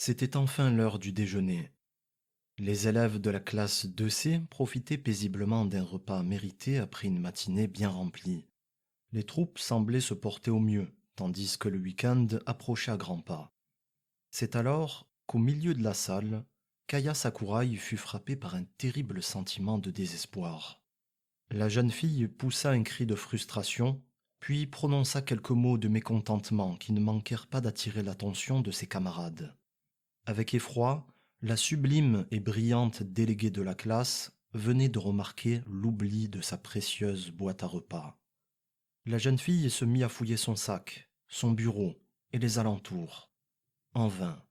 C'était enfin l'heure du déjeuner. Les élèves de la classe 2C profitaient paisiblement d'un repas mérité après une matinée bien remplie. Les troupes semblaient se porter au mieux, tandis que le week-end approchait à grands pas. C'est alors qu'au milieu de la salle, Kaya Sakurai fut frappée par un terrible sentiment de désespoir. La jeune fille poussa un cri de frustration, puis prononça quelques mots de mécontentement qui ne manquèrent pas d'attirer l'attention de ses camarades. Avec effroi, la sublime et brillante déléguée de la classe venait de remarquer l'oubli de sa précieuse boîte à repas. La jeune fille se mit à fouiller son sac, son bureau et les alentours. En vain.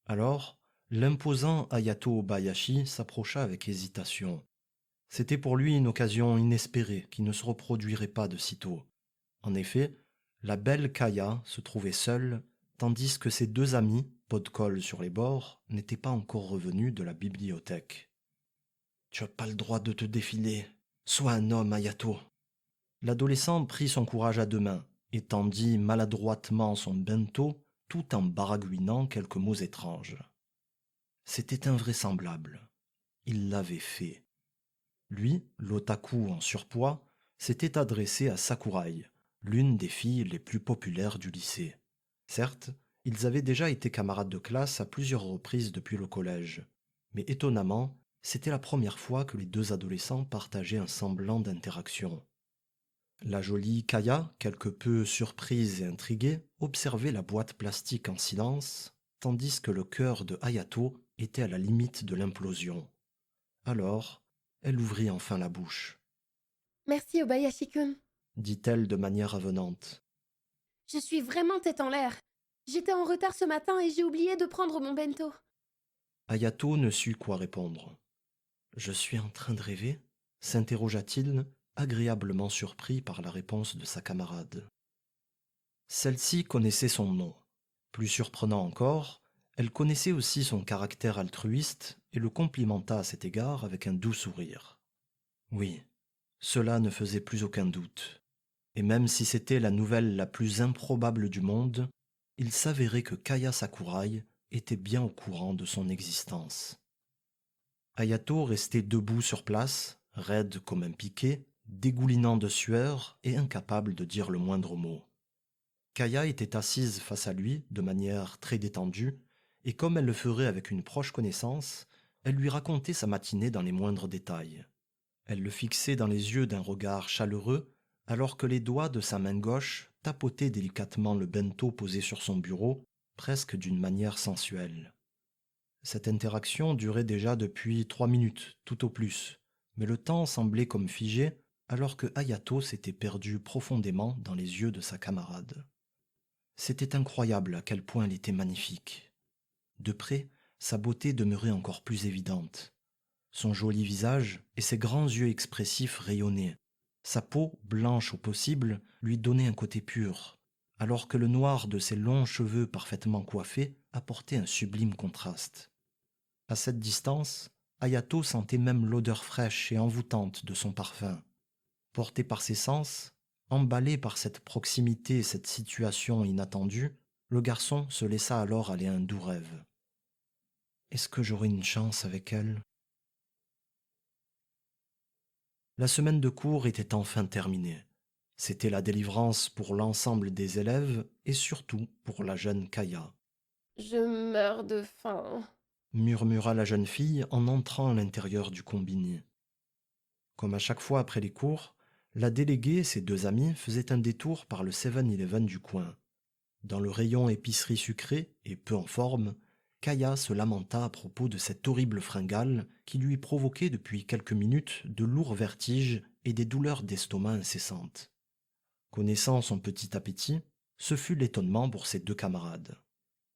Alors, l'imposant Hayato Obayashi s'approcha avec hésitation. C'était pour lui une occasion inespérée qui ne se reproduirait pas de sitôt. En effet, la belle Kaya se trouvait seule, tandis que ses deux amis, pot de colle sur les bords, n'étaient pas encore revenus de la bibliothèque. « Tu n'as pas le droit de te défiler. Sois un homme, Hayato. » L'adolescent prit son courage à deux mains et tendit maladroitement son bento tout en baragouinant quelques mots étranges. C'était invraisemblable. Il l'avait fait. Lui, l'otaku en surpoids, s'était adressé à Sakurai, l'une des filles les plus populaires du lycée. Certes, ils avaient déjà été camarades de classe à plusieurs reprises depuis le collège, mais étonnamment, c'était la première fois que les deux adolescents partageaient un semblant d'interaction. La jolie Kaya, quelque peu surprise et intriguée, observait la boîte plastique en silence, tandis que le cœur de Hayato était à la limite de l'implosion. Alors, elle ouvrit enfin la bouche. Merci Obayashi-kun. Dit-elle de manière avenante. Je suis vraiment tête en l'air. J'étais en retard ce matin et j'ai oublié de prendre mon bento. Hayato ne sut quoi répondre. Je suis en train de rêver s'interrogea-t-il, agréablement surpris par la réponse de sa camarade. Celle-ci connaissait son nom. Plus surprenant encore, elle connaissait aussi son caractère altruiste et le complimenta à cet égard avec un doux sourire. Oui, cela ne faisait plus aucun doute. Et même si c'était la nouvelle la plus improbable du monde, il s'avérait que Kaya Sakurai était bien au courant de son existence. Hayato restait debout sur place, raide comme un piquet, dégoulinant de sueur et incapable de dire le moindre mot. Kaya était assise face à lui de manière très détendue, et comme elle le ferait avec une proche connaissance, elle lui racontait sa matinée dans les moindres détails. Elle le fixait dans les yeux d'un regard chaleureux, alors que les doigts de sa main gauche tapotaient délicatement le bento posé sur son bureau, presque d'une manière sensuelle. Cette interaction durait déjà depuis 3 minutes, tout au plus, mais le temps semblait comme figé, alors que Hayato s'était perdu profondément dans les yeux de sa camarade. C'était incroyable à quel point elle était magnifique. De près, sa beauté demeurait encore plus évidente. Son joli visage et ses grands yeux expressifs rayonnaient. Sa peau, blanche au possible, lui donnait un côté pur, alors que le noir de ses longs cheveux parfaitement coiffés apportait un sublime contraste. À cette distance, Hayato sentait même l'odeur fraîche et envoûtante de son parfum. Porté par ses sens, emballé par cette proximité et cette situation inattendue, le garçon se laissa alors aller à un doux rêve. Est-ce que j'aurai une chance avec elle ? La semaine de cours était enfin terminée. C'était la délivrance pour l'ensemble des élèves et surtout pour la jeune Kaya, Je meurs de faim. murmura la jeune fille en entrant à l'intérieur du combini. Comme à chaque fois après les cours, la déléguée et ses deux amis faisaient un détour par le 7-Eleven du coin. Dans le rayon épicerie sucrée et peu en forme, Kaya se lamenta à propos de cette horrible fringale qui lui provoquait depuis quelques minutes de lourds vertiges et des douleurs d'estomac incessantes. Connaissant son petit appétit, ce fut l'étonnement pour ses deux camarades.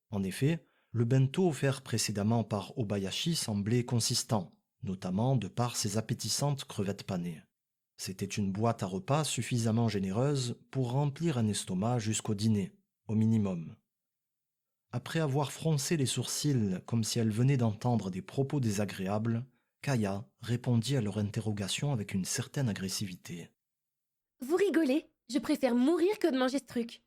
En effet, le bento offert précédemment par Obayashi semblait consistant, notamment de par ses appétissantes crevettes panées. C'était une boîte à repas suffisamment généreuse pour remplir un estomac jusqu'au dîner, au minimum. Après avoir froncé les sourcils comme si elle venait d'entendre des propos désagréables, Kaya répondit à leur interrogation avec une certaine agressivité. Vous rigolez? Je préfère mourir que de manger ce truc.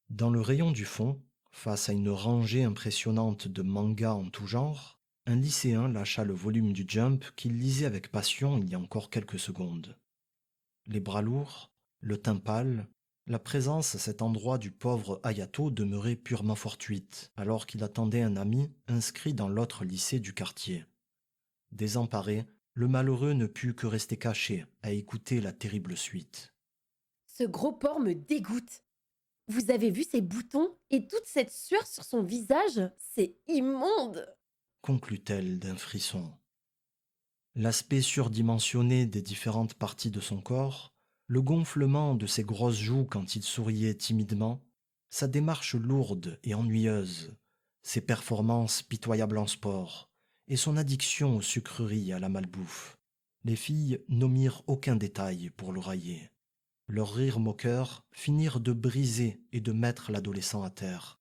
Dans le rayon du fond, Face à une rangée impressionnante de mangas en tout genre, un lycéen lâcha le volume du Jump qu'il lisait avec passion il y a encore quelques secondes. Les bras lourds, le teint pâle, la présence à cet endroit du pauvre Hayato demeurait purement fortuite, alors qu'il attendait un ami inscrit dans l'autre lycée du quartier. Désemparé, le malheureux ne put que rester caché à écouter la terrible suite. Ce gros porc me dégoûte. Vous avez vu ces boutons et toute cette sueur sur son visage? C'est immonde! Conclut-elle d'un frisson. L'aspect surdimensionné des différentes parties de son corps, le gonflement de ses grosses joues quand il souriait timidement, sa démarche lourde et ennuyeuse, ses performances pitoyables en sport, et son addiction aux sucreries et à la malbouffe. Les filles n'omirent aucun détail pour le railler. Leurs rires moqueurs finirent de briser et de mettre l'adolescent à terre.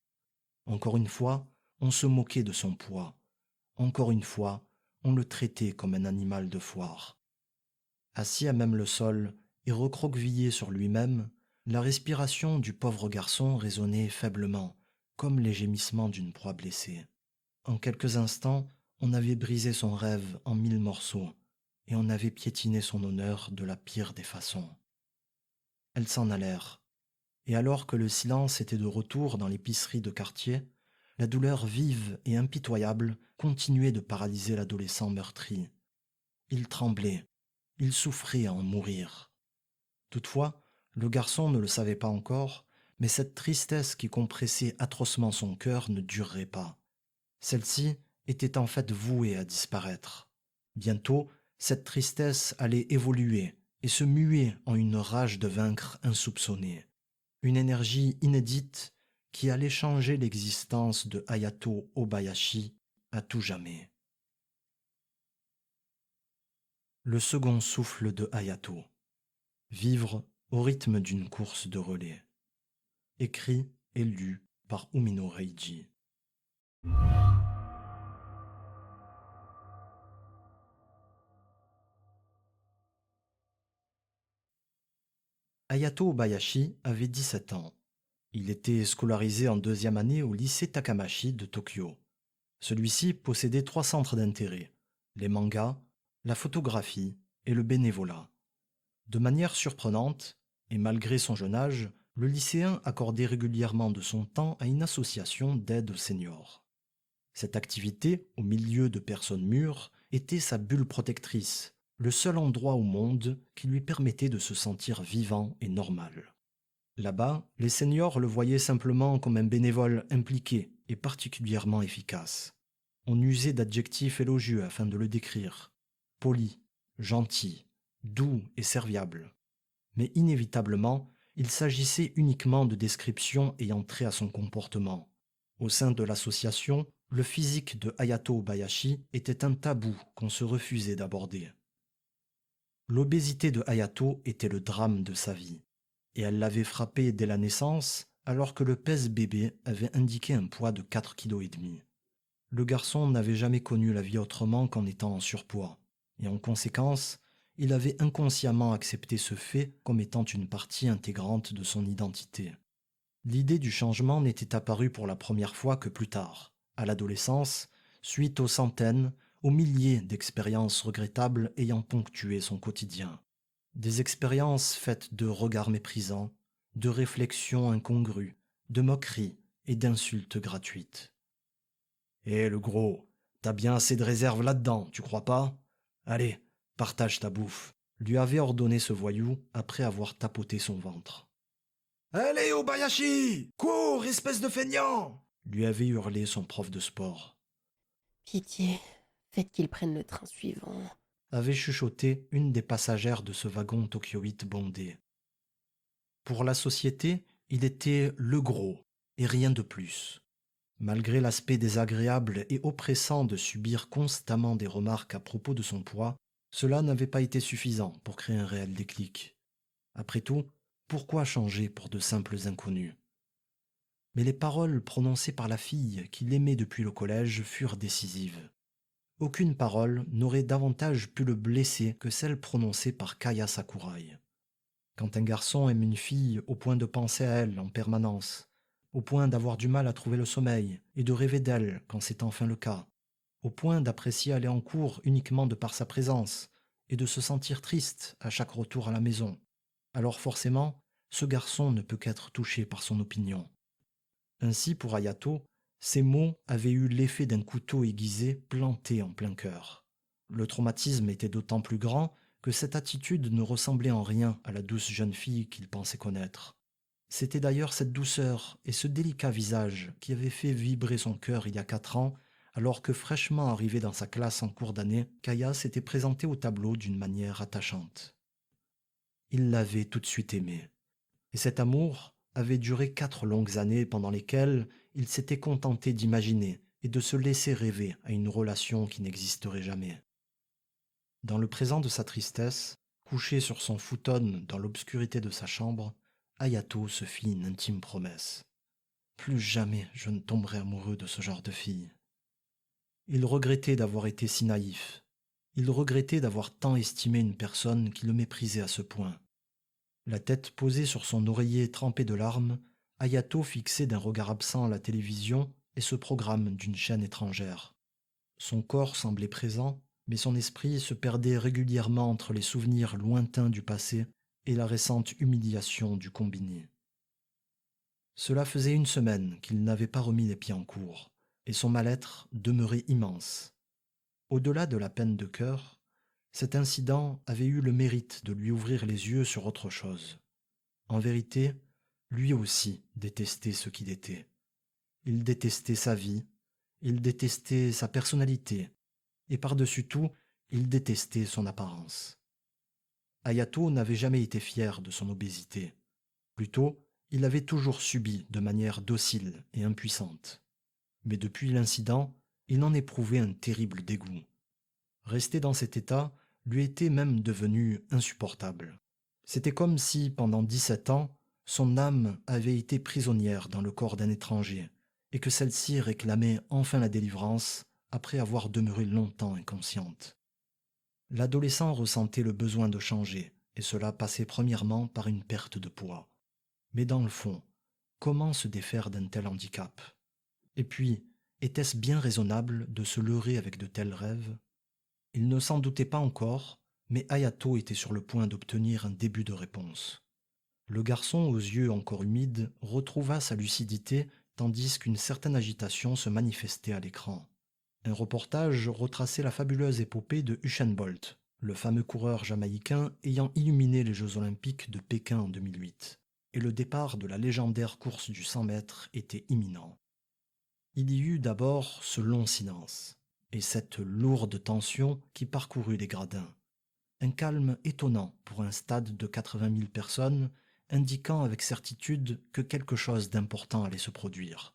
Encore une fois, on se moquait de son poids. Encore une fois, on le traitait comme un animal de foire. Assis à même le sol et recroquevillé sur lui-même, la respiration du pauvre garçon résonnait faiblement, comme les gémissements d'une proie blessée. En quelques instants, on avait brisé son rêve en 1000 morceaux, et on avait piétiné son honneur de la pire des façons. Elles s'en allèrent, et alors que le silence était de retour dans l'épicerie de quartier, la douleur vive et impitoyable continuait de paralyser l'adolescent meurtri. Il tremblait, il souffrait à en mourir. Toutefois, le garçon ne le savait pas encore, mais cette tristesse qui compressait atrocement son cœur ne durerait pas. Celle-ci était en fait vouée à disparaître. Bientôt, cette tristesse allait évoluer et se muer en une rage de vaincre insoupçonnée. Une énergie inédite qui allait changer l'existence de Hayato Obayashi à tout jamais. Le second souffle de Hayato. Vivre au rythme d'une course de relais. Écrit et lu par Umino Reiji. Hayato Obayashi avait 17 ans. Il était scolarisé en deuxième année au lycée Takamashi de Tokyo. Celui-ci possédait 3 centres d'intérêt, les mangas, la photographie et le bénévolat. De manière surprenante, et malgré son jeune âge, le lycéen accordait régulièrement de son temps à une association d'aide aux seniors. Cette activité, au milieu de personnes mûres, était sa bulle protectrice, le seul endroit au monde qui lui permettait de se sentir vivant et normal. Là-bas, les seniors le voyaient simplement comme un bénévole impliqué et particulièrement efficace. On usait d'adjectifs élogieux afin de le décrire. Poli, gentil, doux et serviable. Mais inévitablement, il s'agissait uniquement de descriptions ayant trait à son comportement. Au sein de l'association, le physique de Hayato Obayashi était un tabou qu'on se refusait d'aborder. L'obésité de Hayato était le drame de sa vie, et elle l'avait frappé dès la naissance alors que le pèse-bébé avait indiqué un poids de 4,5 kg. Le garçon n'avait jamais connu la vie autrement qu'en étant en surpoids, et en conséquence, il avait inconsciemment accepté ce fait comme étant une partie intégrante de son identité. L'idée du changement n'était apparue pour la première fois que plus tard, à l'adolescence, suite aux centaines, aux milliers d'expériences regrettables ayant ponctué son quotidien. Des expériences faites de regards méprisants, de réflexions incongrues, de moqueries et d'insultes gratuites. « Hé le gros, t'as bien assez de réserve là-dedans, tu crois pas? Allez, partage ta bouffe », lui avait ordonné ce voyou après avoir tapoté son ventre. « Allez, Obayashi, cours, espèce de feignant !» lui avait hurlé son prof de sport. « Pitié, faites qu'il prenne le train suivant », avait chuchoté une des passagères de ce wagon tokyoïte bondé. Pour la société, il était le gros, et rien de plus. Malgré l'aspect désagréable et oppressant de subir constamment des remarques à propos de son poids, cela n'avait pas été suffisant pour créer un réel déclic. Après tout, pourquoi changer pour de simples inconnus? Mais les paroles prononcées par la fille qu'il aimait depuis le collège furent décisives. Aucune parole n'aurait davantage pu le blesser que celle prononcée par Kaya Sakurai. Quand un garçon aime une fille au point de penser à elle en permanence, au point d'avoir du mal à trouver le sommeil et de rêver d'elle quand c'est enfin le cas, au point d'apprécier aller en cours uniquement de par sa présence et de se sentir triste à chaque retour à la maison. Alors forcément, ce garçon ne peut qu'être touché par son opinion. Ainsi, pour Ayato, ces mots avaient eu l'effet d'un couteau aiguisé planté en plein cœur. Le traumatisme était d'autant plus grand que cette attitude ne ressemblait en rien à la douce jeune fille qu'il pensait connaître. C'était d'ailleurs cette douceur et ce délicat visage qui avaient fait vibrer son cœur il y a 4 ans, alors que fraîchement arrivé dans sa classe en cours d'année, Kaya s'était présentée au tableau d'une manière attachante. Il l'avait tout de suite aimée. Et cet amour avait duré 4 longues années pendant lesquelles il s'était contenté d'imaginer et de se laisser rêver à une relation qui n'existerait jamais. Dans le présent de sa tristesse, couché sur son futon dans l'obscurité de sa chambre, Ayato se fit une intime promesse. Plus jamais je ne tomberai amoureux de ce genre de fille. Il regrettait d'avoir été si naïf. Il regrettait d'avoir tant estimé une personne qui le méprisait à ce point. La tête posée sur son oreiller trempé de larmes, Ayato fixait d'un regard absent la télévision et ce programme d'une chaîne étrangère. Son corps semblait présent, mais son esprit se perdait régulièrement entre les souvenirs lointains du passé et la récente humiliation du combiné. Cela faisait 1 semaine qu'il n'avait pas remis les pieds en cours, et son mal-être demeurait immense. Au-delà de la peine de cœur, cet incident avait eu le mérite de lui ouvrir les yeux sur autre chose. En vérité, lui aussi détestait ce qu'il était. Il détestait sa vie, il détestait sa personnalité, et par-dessus tout, il détestait son apparence. Ayato n'avait jamais été fier de son obésité. Plutôt, il l'avait toujours subi de manière docile et impuissante. Mais depuis l'incident, il en éprouvait un terrible dégoût. Rester dans cet état lui était même devenu insupportable. C'était comme si, pendant 17 ans, son âme avait été prisonnière dans le corps d'un étranger, et que celle-ci réclamait enfin la délivrance après avoir demeuré longtemps inconsciente. L'adolescent ressentait le besoin de changer, et cela passait premièrement par une perte de poids. Mais dans le fond, comment se défaire d'un tel handicap? Et puis, était-ce bien raisonnable de se leurrer avec de tels rêves? Il ne s'en doutait pas encore, mais Ayato était sur le point d'obtenir un début de réponse. Le garçon aux yeux encore humides retrouva sa lucidité tandis qu'une certaine agitation se manifestait à l'écran. Un reportage retraçait la fabuleuse épopée de Usain Bolt, le fameux coureur jamaïcain ayant illuminé les Jeux Olympiques de Pékin en 2008, et le départ de la légendaire course du 100 mètres était imminent. Il y eut d'abord ce long silence, et cette lourde tension qui parcourut les gradins. Un calme étonnant pour un stade de 80 000 personnes, indiquant avec certitude que quelque chose d'important allait se produire.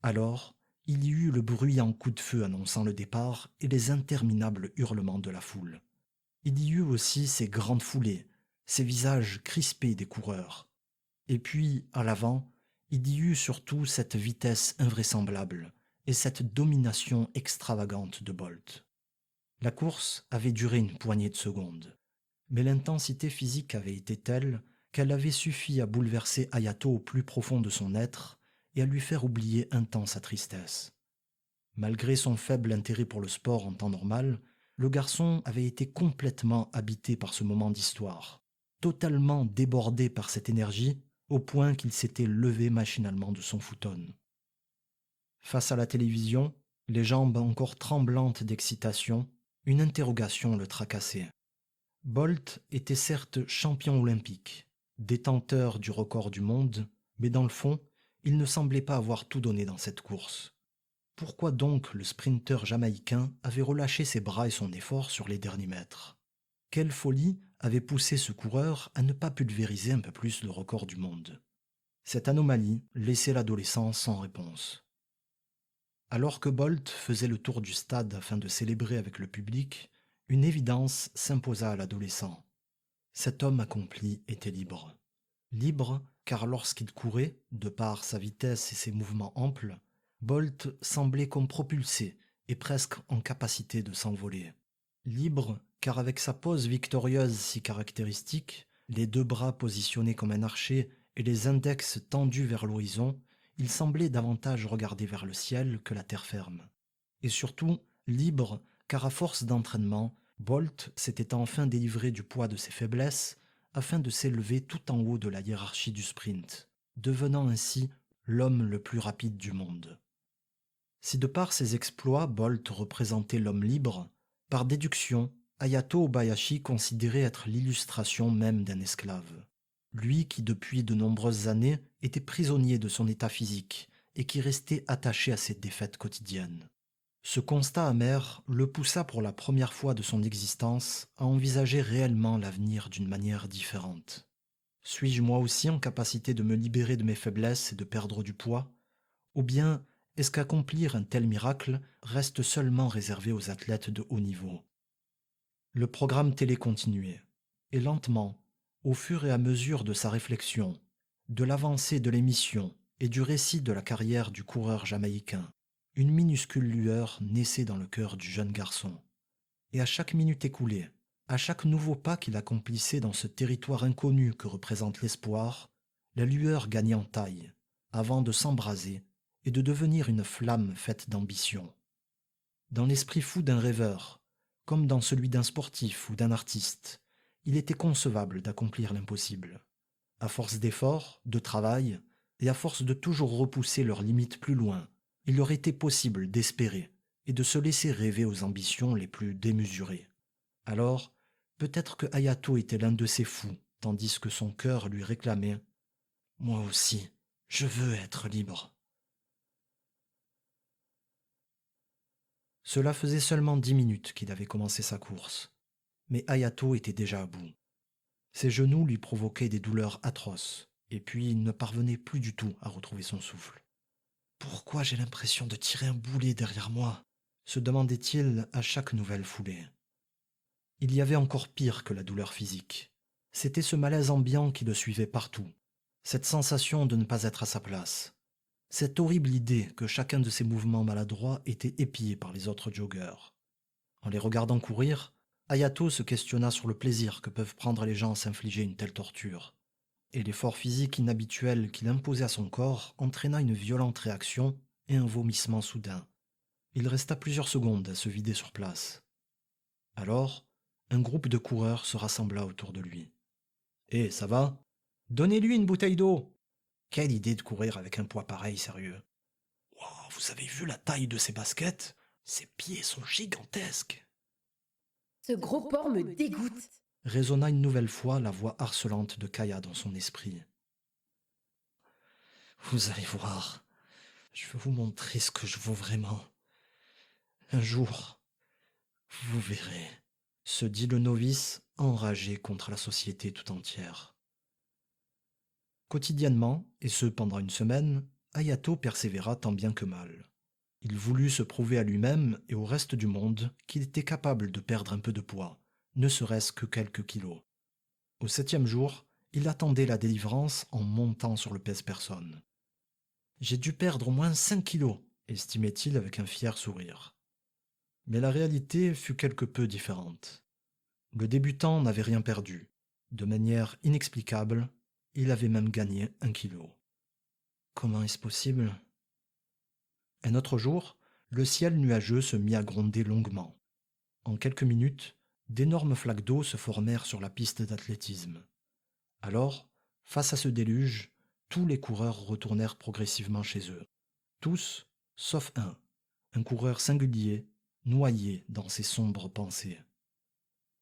Alors, il y eut le bruyant coup de feu annonçant le départ et les interminables hurlements de la foule. Il y eut aussi ces grandes foulées, ces visages crispés des coureurs. Et puis, à l'avant, il y eut surtout cette vitesse invraisemblable et cette domination extravagante de Bolt. La course avait duré une poignée de secondes, mais l'intensité physique avait été telle qu'elle avait suffi à bouleverser Ayato au plus profond de son être et à lui faire oublier un temps sa tristesse. Malgré son faible intérêt pour le sport en temps normal, le garçon avait été complètement habité par ce moment d'histoire, totalement débordé par cette énergie au point qu'il s'était levé machinalement de son futon. Face à la télévision, les jambes encore tremblantes d'excitation, une interrogation le tracassait. Bolt était certes champion olympique, détenteur du record du monde, mais dans le fond, il ne semblait pas avoir tout donné dans cette course. Pourquoi donc le sprinteur jamaïcain avait relâché ses bras et son effort sur les derniers mètres? Quelle folie avait poussé ce coureur à ne pas pulvériser un peu plus le record du monde? Cette anomalie laissait l'adolescent sans réponse. Alors que Bolt faisait le tour du stade afin de célébrer avec le public, une évidence s'imposa à l'adolescent. Cet homme accompli était libre. Libre car lorsqu'il courait, de par sa vitesse et ses mouvements amples, Bolt semblait comme propulsé et presque en capacité de s'envoler. Libre car avec sa pose victorieuse si caractéristique, les 2 bras positionnés comme un archer et les index tendus vers l'horizon, il semblait davantage regarder vers le ciel que la terre ferme. Et surtout, libre, car à force d'entraînement, Bolt s'était enfin délivré du poids de ses faiblesses afin de s'élever tout en haut de la hiérarchie du sprint, devenant ainsi l'homme le plus rapide du monde. Si de par ses exploits Bolt représentait l'homme libre, par déduction, Hayato Obayashi considérait être l'illustration même d'un esclave. Lui qui depuis de nombreuses années était prisonnier de son état physique et qui restait attaché à ses défaites quotidiennes. Ce constat amer le poussa pour la première fois de son existence à envisager réellement l'avenir d'une manière différente. Suis-je moi aussi en capacité de me libérer de mes faiblesses et de perdre du poids? Ou bien est-ce qu'accomplir un tel miracle reste seulement réservé aux athlètes de haut niveau? Le programme télé continuait, et lentement, au fur et à mesure de sa réflexion, de l'avancée de l'émission et du récit de la carrière du coureur jamaïcain, une minuscule lueur naissait dans le cœur du jeune garçon. Et à chaque minute écoulée, à chaque nouveau pas qu'il accomplissait dans ce territoire inconnu que représente l'espoir, la lueur gagnait en taille, avant de s'embraser et de devenir une flamme faite d'ambition. Dans l'esprit fou d'un rêveur, comme dans celui d'un sportif ou d'un artiste, il était concevable d'accomplir l'impossible. À force d'efforts, de travail, et à force de toujours repousser leurs limites plus loin, il leur était possible d'espérer et de se laisser rêver aux ambitions les plus démesurées. Alors, peut-être que Hayato était l'un de ces fous, tandis que son cœur lui réclamait « Moi aussi, je veux être libre ». Cela faisait seulement 10 minutes qu'il avait commencé sa course, mais Hayato était déjà à bout. Ses genoux lui provoquaient des douleurs atroces, et puis il ne parvenait plus du tout à retrouver son souffle. « Pourquoi j'ai l'impression de tirer un boulet derrière moi ?» se demandait-il à chaque nouvelle foulée. Il y avait encore pire que la douleur physique. C'était ce malaise ambiant qui le suivait partout, cette sensation de ne pas être à sa place, cette horrible idée que chacun de ses mouvements maladroits était épié par les autres joggeurs. En les regardant courir, Hayato se questionna sur le plaisir que peuvent prendre les gens à s'infliger une telle torture. Et l'effort physique inhabituel qu'il imposait à son corps entraîna une violente réaction et un vomissement soudain. Il resta plusieurs secondes à se vider sur place. Alors, un groupe de coureurs se rassembla autour de lui. « Hé, ça va? Donnez-lui une bouteille d'eau !» Quelle idée de courir avec un poids pareil, sérieux. Wow, vous avez vu la taille de ses baskets? Ses pieds sont gigantesques. Ce gros porc me dégoûte. Résonna une nouvelle fois la voix harcelante de Kaya dans son esprit. Vous allez voir, je vais vous montrer ce que je vaux vraiment. Un jour, vous verrez, se dit le novice, enragé contre la société tout entière. Quotidiennement, et ce pendant une semaine, Hayato persévéra tant bien que mal. Il voulut se prouver à lui-même et au reste du monde qu'il était capable de perdre un peu de poids, ne serait-ce que quelques kilos. Au 7e jour, il attendait la délivrance en montant sur le pèse-personne. « J'ai dû perdre au moins 5 kilos », estimait-il avec un fier sourire. Mais la réalité fut quelque peu différente. Le débutant n'avait rien perdu. De manière inexplicable, il avait même gagné 1 kilo. Comment est-ce possible? Un autre jour, le ciel nuageux se mit à gronder longuement. En quelques minutes, d'énormes flaques d'eau se formèrent sur la piste d'athlétisme. Alors, face à ce déluge, tous les coureurs retournèrent progressivement chez eux. Tous, sauf un coureur singulier, noyé dans ses sombres pensées.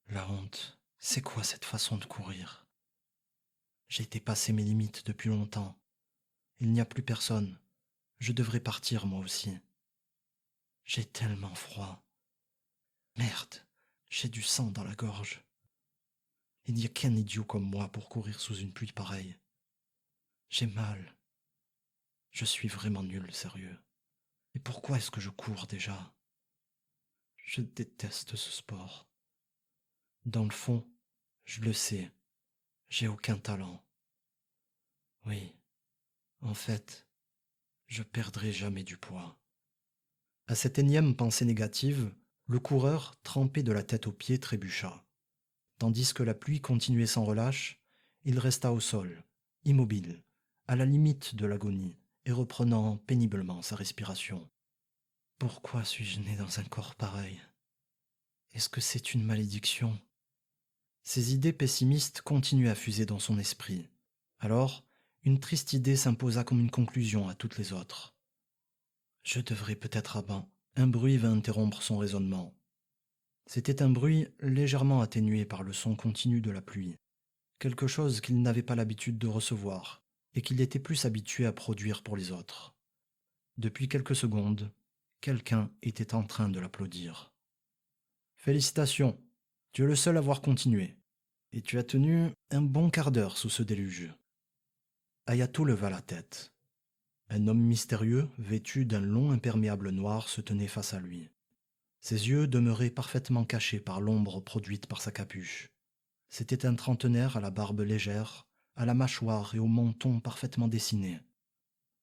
La honte, c'est quoi cette façon de courir? J'ai dépassé mes limites depuis longtemps. Il n'y a plus personne. Je devrais partir moi aussi. J'ai tellement froid. Merde, j'ai du sang dans la gorge. Il n'y a qu'un idiot comme moi pour courir sous une pluie pareille. J'ai mal. Je suis vraiment nul, sérieux. Et pourquoi est-ce que je cours déjà? Je déteste ce sport. Dans le fond, je le sais, j'ai aucun talent. Oui, en fait, je perdrai jamais du poids. À cette énième pensée négative, le coureur, trempé de la tête aux pieds, trébucha. Tandis que la pluie continuait sans relâche, il resta au sol, immobile, à la limite de l'agonie, et reprenant péniblement sa respiration. Pourquoi suis-je né dans un corps pareil? Est-ce que c'est une malédiction? Ces idées pessimistes continuaient à fuser dans son esprit. Alors, une triste idée s'imposa comme une conclusion à toutes les autres. Je devrais peut-être avant. Un bruit vint interrompre son raisonnement. C'était un bruit légèrement atténué par le son continu de la pluie. Quelque chose qu'il n'avait pas l'habitude de recevoir et qu'il était plus habitué à produire pour les autres. Depuis quelques secondes, quelqu'un était en train de l'applaudir. Félicitations, tu es le seul à avoir continué, et tu as tenu un bon quart d'heure sous ce déluge. Ayato leva la tête. Un homme mystérieux, vêtu d'un long imperméable noir, se tenait face à lui. Ses yeux demeuraient parfaitement cachés par l'ombre produite par sa capuche. C'était un trentenaire à la barbe légère, à la mâchoire et au menton parfaitement dessinés.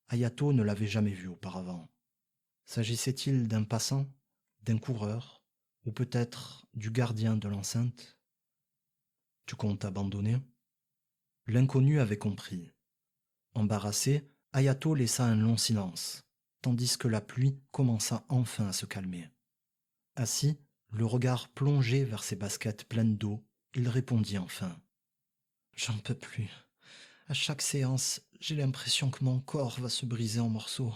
Ayato ne l'avait jamais vu auparavant. S'agissait-il d'un passant, d'un coureur, ou peut-être du gardien de l'enceinte? Tu comptes abandonner? L'inconnu avait compris. Embarrassé, Ayato laissa un long silence, tandis que la pluie commença enfin à se calmer. Assis, le regard plongé vers ses baskets pleines d'eau, il répondit enfin. « J'en peux plus. À chaque séance, j'ai l'impression que mon corps va se briser en morceaux. »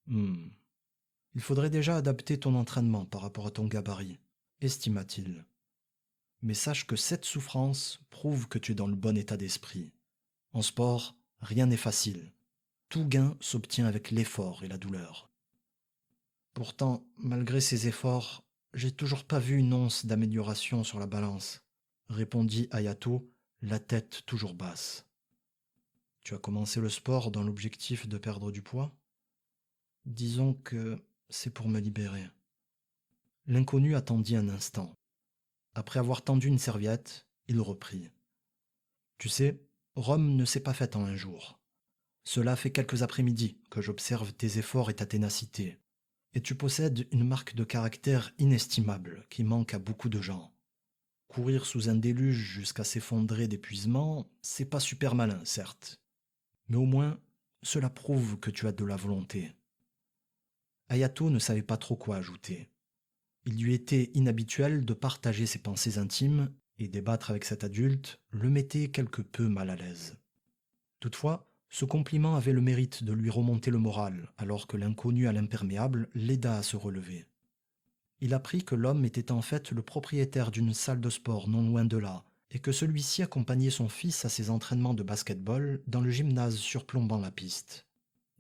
Il faudrait déjà adapter ton entraînement par rapport à ton gabarit, estima-t-il. Mais sache que cette souffrance prouve que tu es dans le bon état d'esprit. En sport, rien n'est facile. Tout gain s'obtient avec l'effort et la douleur. Pourtant, malgré ces efforts, j'ai toujours pas vu une once d'amélioration sur la balance, répondit Ayato, la tête toujours basse. Tu as commencé le sport dans l'objectif de perdre du poids? Disons que c'est pour me libérer. L'inconnu attendit un instant. Après avoir tendu une serviette, il reprit. Tu sais, Rome ne s'est pas faite en un jour. Cela fait quelques après-midi que j'observe tes efforts et ta ténacité. Et tu possèdes une marque de caractère inestimable qui manque à beaucoup de gens. Courir sous un déluge jusqu'à s'effondrer d'épuisement, c'est pas super malin, certes. Mais au moins, cela prouve que tu as de la volonté. Ayato ne savait pas trop quoi ajouter. Il lui était inhabituel de partager ses pensées intimes et débattre avec cet adulte le mettait quelque peu mal à l'aise. Toutefois, ce compliment avait le mérite de lui remonter le moral, alors que l'inconnu à l'imperméable l'aida à se relever. Il apprit que l'homme était en fait le propriétaire d'une salle de sport non loin de là, et que celui-ci accompagnait son fils à ses entraînements de basket-ball dans le gymnase surplombant la piste.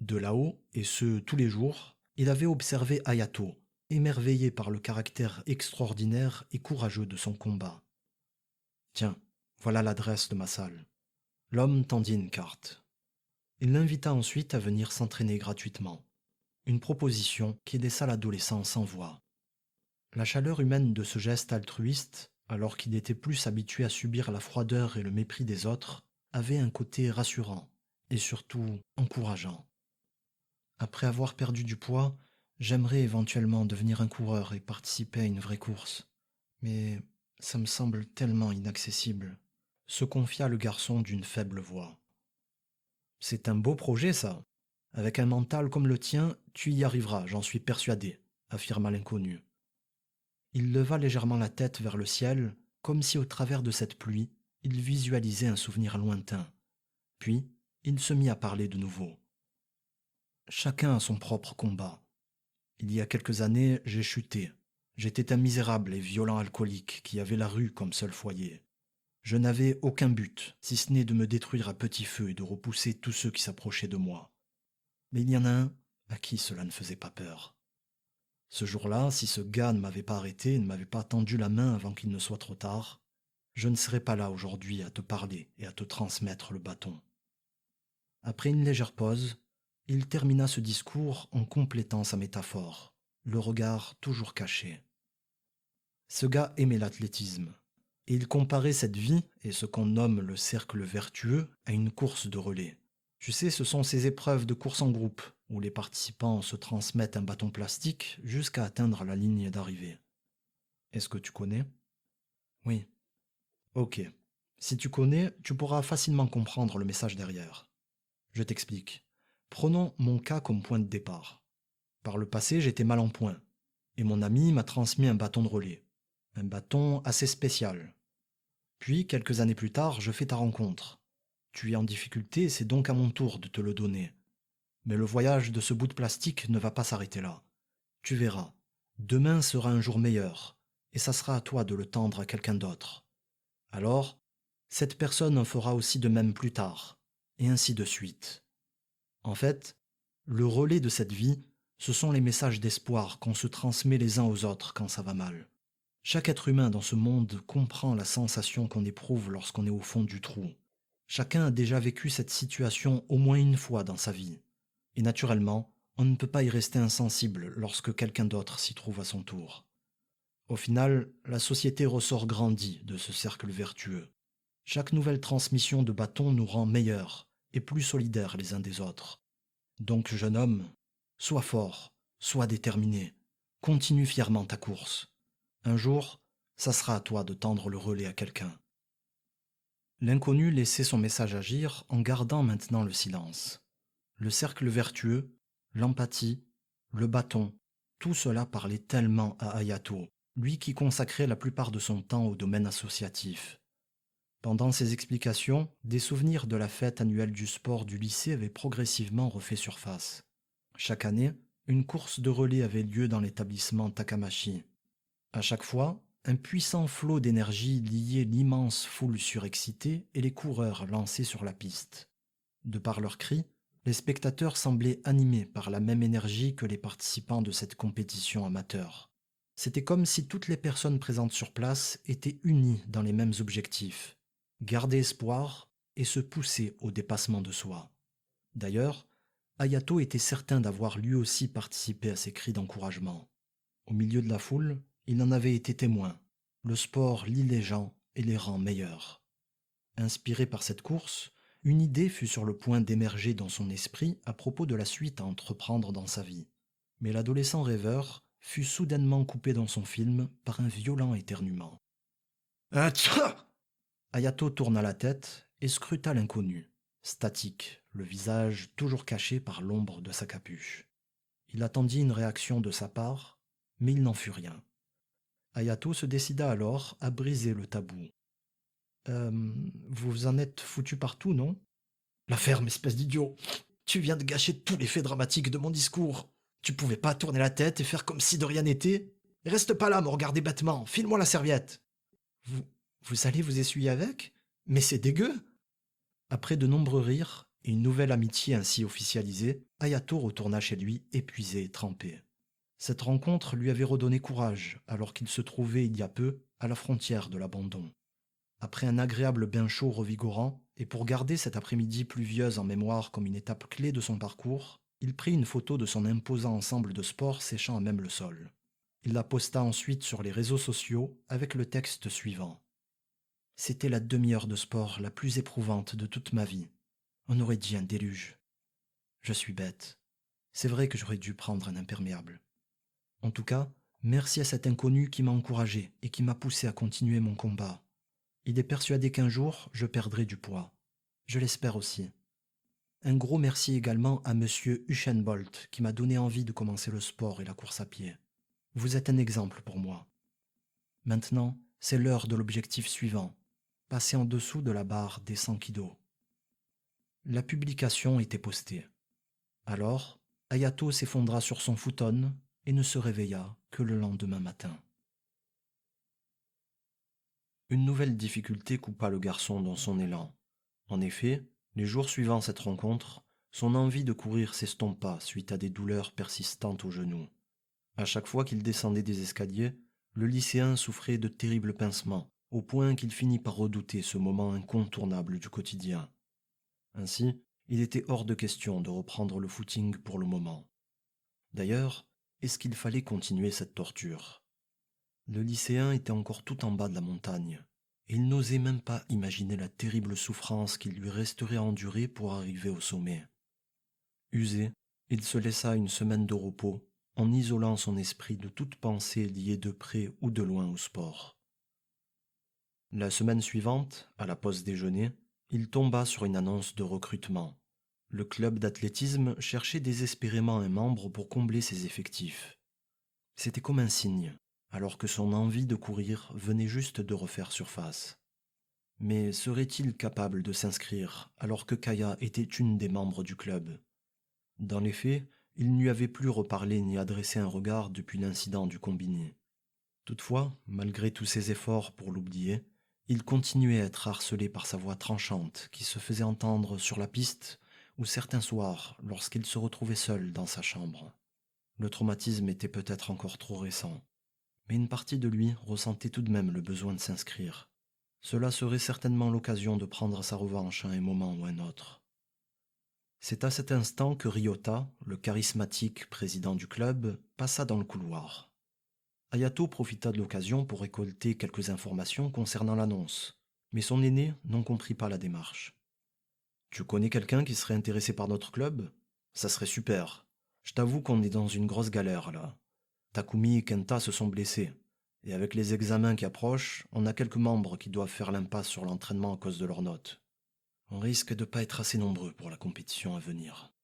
De là-haut, et ce tous les jours, il avait observé Ayato, émerveillé par le caractère extraordinaire et courageux de son combat. « Tiens, voilà l'adresse de ma salle. » L'homme tendit une carte. Il l'invita ensuite à venir s'entraîner gratuitement. Une proposition qui laissa l'adolescent sans voix. La chaleur humaine de ce geste altruiste, alors qu'il était plus habitué à subir la froideur et le mépris des autres, avait un côté rassurant et surtout encourageant. Après avoir perdu du poids, j'aimerais éventuellement devenir un coureur et participer à une vraie course. Mais ça me semble tellement inaccessible, se confia le garçon d'une faible voix. C'est un beau projet, ça. Avec un mental comme le tien, tu y arriveras, j'en suis persuadé, affirma l'inconnu. Il leva légèrement la tête vers le ciel, comme si au travers de cette pluie, il visualisait un souvenir lointain. Puis, il se mit à parler de nouveau. Chacun a son propre combat. Il y a quelques années, j'ai chuté. J'étais un misérable et violent alcoolique qui avait la rue comme seul foyer. Je n'avais aucun but, si ce n'est de me détruire à petit feu et de repousser tous ceux qui s'approchaient de moi. Mais il y en a un à qui cela ne faisait pas peur. Ce jour-là, si ce gars ne m'avait pas arrêté et ne m'avait pas tendu la main avant qu'il ne soit trop tard, je ne serais pas là aujourd'hui à te parler et à te transmettre le bâton. Après une légère pause, il termina ce discours en complétant sa métaphore, le regard toujours caché. Ce gars aimait l'athlétisme, et il comparait cette vie et ce qu'on nomme le cercle vertueux à une course de relais. Tu sais, ce sont ces épreuves de course en groupe, où les participants se transmettent un bâton plastique jusqu'à atteindre la ligne d'arrivée. Est-ce que tu connais? Oui. Ok. Si tu connais, tu pourras facilement comprendre le message derrière. Je t'explique. Prenons mon cas comme point de départ. Par le passé, j'étais mal en point, et mon ami m'a transmis un bâton de relais, un bâton assez spécial. Puis, quelques années plus tard, je fais ta rencontre. Tu es en difficulté, c'est donc à mon tour de te le donner. Mais le voyage de ce bout de plastique ne va pas s'arrêter là. Tu verras, demain sera un jour meilleur, et ça sera à toi de le tendre à quelqu'un d'autre. Alors, cette personne en fera aussi de même plus tard, et ainsi de suite. En fait, le relais de cette vie, ce sont les messages d'espoir qu'on se transmet les uns aux autres quand ça va mal. Chaque être humain dans ce monde comprend la sensation qu'on éprouve lorsqu'on est au fond du trou. Chacun a déjà vécu cette situation au moins une fois dans sa vie. Et naturellement, on ne peut pas y rester insensible lorsque quelqu'un d'autre s'y trouve à son tour. Au final, la société ressort grandie de ce cercle vertueux. Chaque nouvelle transmission de bâton nous rend meilleurs et plus solidaires les uns des autres. Donc, jeune homme, sois fort, sois déterminé, continue fièrement ta course. Un jour, ça sera à toi de tendre le relais à quelqu'un. L'inconnu laissait son message agir en gardant maintenant le silence. Le cercle vertueux, l'empathie, le bâton, tout cela parlait tellement à Ayato, lui qui consacrait la plupart de son temps au domaine associatif. Pendant ses explications, des souvenirs de la fête annuelle du sport du lycée avaient progressivement refait surface. Chaque année, une course de relais avait lieu dans l'établissement Takamashi. À chaque fois, un puissant flot d'énergie liait l'immense foule surexcitée et les coureurs lancés sur la piste. De par leurs cris, les spectateurs semblaient animés par la même énergie que les participants de cette compétition amateur. C'était comme si toutes les personnes présentes sur place étaient unies dans les mêmes objectifs: garder espoir et se pousser au dépassement de soi. D'ailleurs, Ayato était certain d'avoir lui aussi participé à ces cris d'encouragement. Au milieu de la foule, il en avait été témoin. Le sport lie les gens et les rend meilleurs. Inspiré par cette course, une idée fut sur le point d'émerger dans son esprit à propos de la suite à entreprendre dans sa vie. Mais l'adolescent rêveur fut soudainement coupé dans son film par un violent éternuement. Atcha! Ayato tourna la tête et scruta l'inconnu, statique, le visage toujours caché par l'ombre de sa capuche. Il attendit une réaction de sa part, mais il n'en fut rien. Ayato se décida alors à briser le tabou. Vous en êtes foutu partout, non? La ferme, espèce d'idiot! Tu viens de gâcher tout l'effet dramatique de mon discours. Tu pouvais pas tourner la tête et faire comme si de rien n'était? Reste pas là, me regarder bêtement. File-moi la serviette. Vous allez vous essuyer avec? Mais c'est dégueu! Après de nombreux rires et une nouvelle amitié ainsi officialisée, Ayato retourna chez lui épuisé et trempé. Cette rencontre lui avait redonné courage alors qu'il se trouvait il y a peu à la frontière de l'abandon. Après un agréable bain chaud revigorant, et pour garder cette après-midi pluvieuse en mémoire comme une étape clé de son parcours, il prit une photo de son imposant ensemble de sport séchant à même le sol. Il la posta ensuite sur les réseaux sociaux avec le texte suivant. C'était la demi-heure de sport la plus éprouvante de toute ma vie. On aurait dit un déluge. Je suis bête. C'est vrai que j'aurais dû prendre un imperméable. En tout cas, merci à cet inconnu qui m'a encouragé et qui m'a poussé à continuer mon combat. Il est persuadé qu'un jour, je perdrai du poids. Je l'espère aussi. Un gros merci également à monsieur Usain Bolt qui m'a donné envie de commencer le sport et la course à pied. Vous êtes un exemple pour moi. Maintenant, c'est l'heure de l'objectif suivant. Passer en dessous de la barre des 100 kilos. La publication était postée. Alors, Ayato s'effondra sur son futon et ne se réveilla que le lendemain matin. Une nouvelle difficulté coupa le garçon dans son élan. En effet, les jours suivant cette rencontre, son envie de courir s'estompa suite à des douleurs persistantes au genou. À chaque fois qu'il descendait des escaliers, le lycéen souffrait de terribles pincements, au point qu'il finit par redouter ce moment incontournable du quotidien. Ainsi, il était hors de question de reprendre le footing pour le moment. D'ailleurs, est-ce qu'il fallait continuer cette torture? Le lycéen était encore tout en bas de la montagne, et il n'osait même pas imaginer la terrible souffrance qu'il lui resterait à endurer pour arriver au sommet. Usé, il se laissa une semaine de repos, en isolant son esprit de toute pensée liée de près ou de loin au sport. La semaine suivante, à la pause déjeuner, il tomba sur une annonce de recrutement. Le club d'athlétisme cherchait désespérément un membre pour combler ses effectifs. C'était comme un signe, alors que son envie de courir venait juste de refaire surface. Mais serait-il capable de s'inscrire alors que Kaya était une des membres du club? Dans les faits, il ne lui avait plus reparlé ni adressé un regard depuis l'incident du combiné. Toutefois, malgré tous ses efforts pour l'oublier, il continuait à être harcelé par sa voix tranchante qui se faisait entendre sur la piste ou certains soirs lorsqu'il se retrouvait seul dans sa chambre. Le traumatisme était peut-être encore trop récent, mais une partie de lui ressentait tout de même le besoin de s'inscrire. Cela serait certainement l'occasion de prendre sa revanche à un moment ou un autre. C'est à cet instant que Ryota, le charismatique président du club, passa dans le couloir. Hayato profita de l'occasion pour récolter quelques informations concernant l'annonce, mais son aîné n'en comprit pas la démarche. Tu connais quelqu'un qui serait intéressé par notre club? Ça serait super. Je t'avoue qu'on est dans une grosse galère là. Takumi et Kenta se sont blessés, et avec les examens qui approchent, on a quelques membres qui doivent faire l'impasse sur l'entraînement à cause de leurs notes. On risque de pas être assez nombreux pour la compétition à venir.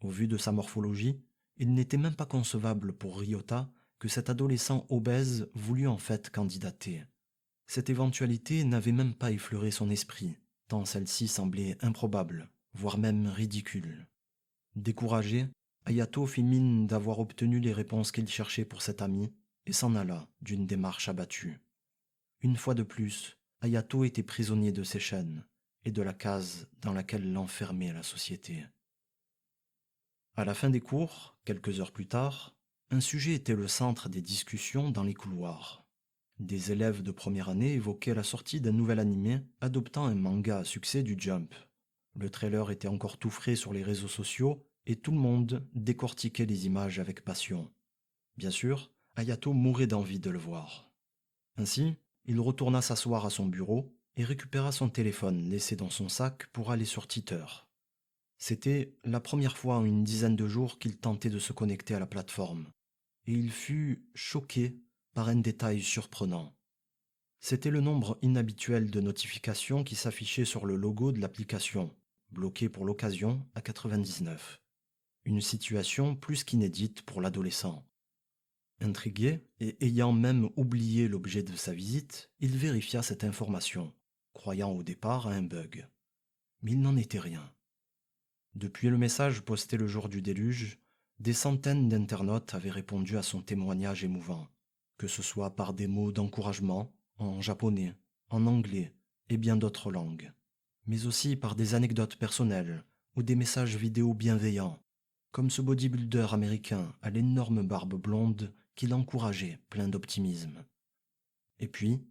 Au vu de sa morphologie, il n'était même pas concevable pour Ryota que cet adolescent obèse voulût en fait candidater. Cette éventualité n'avait même pas effleuré son esprit, tant celle-ci semblait improbable, voire même ridicule. Découragé, Hayato fit mine d'avoir obtenu les réponses qu'il cherchait pour cet ami et s'en alla d'une démarche abattue. Une fois de plus, Hayato était prisonnier de ses chaînes et de la case dans laquelle l'enfermait la société. À la fin des cours, quelques heures plus tard, un sujet était le centre des discussions dans les couloirs. Des élèves de première année évoquaient la sortie d'un nouvel animé adoptant un manga à succès du Jump. Le trailer était encore tout frais sur les réseaux sociaux et tout le monde décortiquait les images avec passion. Bien sûr, Hayato mourait d'envie de le voir. Ainsi, il retourna s'asseoir à son bureau et récupéra son téléphone laissé dans son sac pour aller sur Twitter. C'était la première fois en une dizaine de jours qu'il tentait de se connecter à la plateforme, et il fut choqué par un détail surprenant. C'était le nombre inhabituel de notifications qui s'affichaient sur le logo de l'application, bloqué pour l'occasion à 99. Une situation plus qu'inédite pour l'adolescent. Intrigué, et ayant même oublié l'objet de sa visite, il vérifia cette information, croyant au départ à un bug. Mais il n'en était rien. Depuis le message posté le jour du déluge, des centaines d'internautes avaient répondu à son témoignage émouvant, que ce soit par des mots d'encouragement, en japonais, en anglais et bien d'autres langues, mais aussi par des anecdotes personnelles ou des messages vidéo bienveillants, comme ce bodybuilder américain à l'énorme barbe blonde qui l'encourageait plein d'optimisme. Et puis,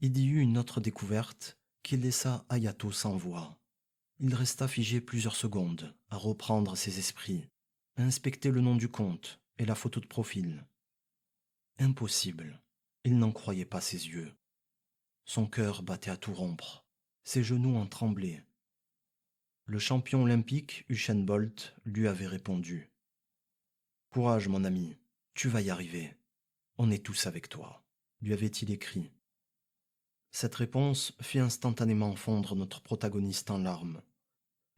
il y eut une autre découverte qui laissa Hayato sans voix. Il resta figé plusieurs secondes, à reprendre ses esprits, à inspecter le nom du compte et la photo de profil. Impossible. Il n'en croyait pas ses yeux. Son cœur battait à tout rompre. Ses genoux en tremblaient. Le champion olympique, Usain Bolt, lui avait répondu. « Courage, mon ami, tu vas y arriver. On est tous avec toi », lui avait-il écrit. Cette réponse fit instantanément fondre notre protagoniste en larmes.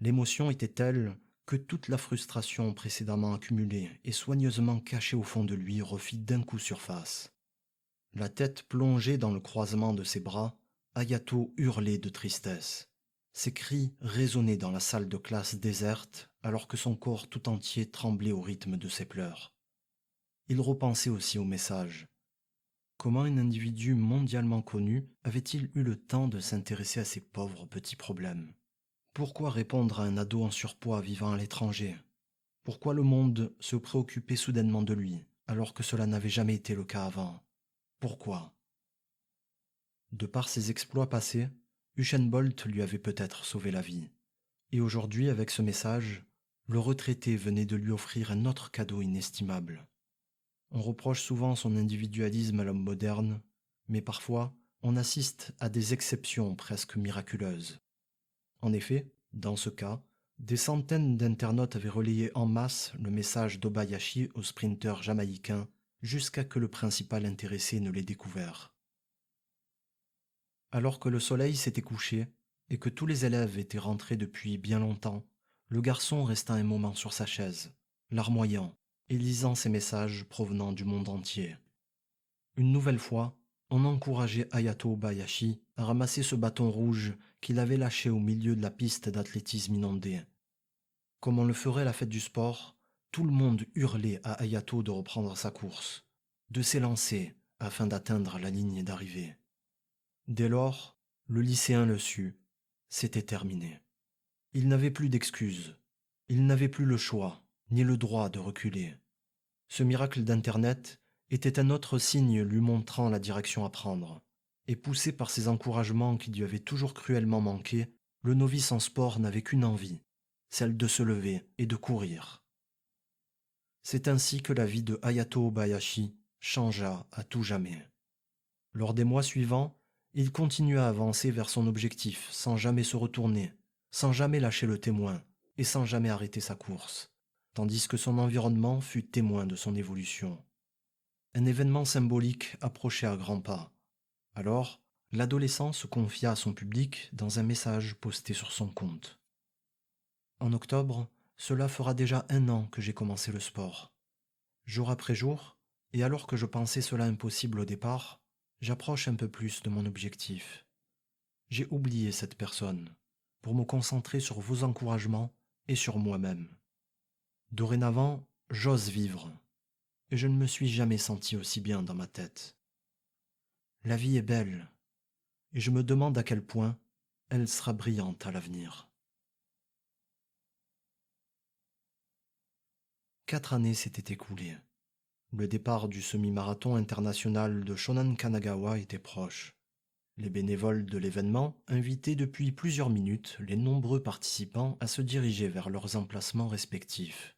L'émotion était telle que toute la frustration précédemment accumulée et soigneusement cachée au fond de lui refit d'un coup surface. La tête plongée dans le croisement de ses bras, Hayato hurlait de tristesse. Ses cris résonnaient dans la salle de classe déserte alors que son corps tout entier tremblait au rythme de ses pleurs. Il repensait aussi au message. Comment un individu mondialement connu avait-il eu le temps de s'intéresser à ces pauvres petits problèmes? Pourquoi répondre à un ado en surpoids vivant à l'étranger? Pourquoi le monde se préoccupait soudainement de lui, alors que cela n'avait jamais été le cas avant? Pourquoi? De par ses exploits passés, Usain Bolt lui avait peut-être sauvé la vie. Et aujourd'hui, avec ce message, le retraité venait de lui offrir un autre cadeau inestimable. On reproche souvent son individualisme à l'homme moderne, mais parfois, on assiste à des exceptions presque miraculeuses. En effet, dans ce cas, des centaines d'internautes avaient relayé en masse le message d'Obayashi au sprinter jamaïcain jusqu'à que le principal intéressé ne l'ait découvert. Alors que le soleil s'était couché et que tous les élèves étaient rentrés depuis bien longtemps, Le garçon resta un moment sur sa chaise, larmoyant et lisant ses messages provenant du monde entier. Une nouvelle fois, on encourageait Hayato Obayashi à ramasser ce bâton rouge qu'il avait lâché au milieu de la piste d'athlétisme inondée. Comme on le ferait à la fête du sport, tout le monde hurlait à Hayato de reprendre sa course, de s'élancer afin d'atteindre la ligne d'arrivée. Dès lors, le lycéen le sut, c'était terminé. Il n'avait plus d'excuses, il n'avait plus le choix, ni le droit de reculer. Ce miracle d'Internet était un autre signe lui montrant la direction à prendre, et poussé par ces encouragements qui lui avaient toujours cruellement manqué, le novice en sport n'avait qu'une envie, celle de se lever et de courir. C'est ainsi que la vie de Hayato Obayashi changea à tout jamais. Lors des mois suivants, il continua à avancer vers son objectif sans jamais se retourner, sans jamais lâcher le témoin et sans jamais arrêter sa course, tandis que son environnement fut témoin de son évolution. Un événement symbolique approchait à grands pas. Alors, l'adolescent se confia à son public dans un message posté sur son compte. En octobre, cela fera déjà 1 an que j'ai commencé le sport. Jour après jour, et alors que je pensais cela impossible au départ, j'approche un peu plus de mon objectif. J'ai oublié cette personne pour me concentrer sur vos encouragements et sur moi-même. Dorénavant, j'ose vivre, et je ne me suis jamais senti aussi bien dans ma tête. La vie est belle, et je me demande à quel point elle sera brillante à l'avenir. 4 années s'étaient écoulées. Le départ du semi-marathon international de Shonan Kanagawa était proche. Les bénévoles de l'événement invitaient depuis plusieurs minutes les nombreux participants à se diriger vers leurs emplacements respectifs.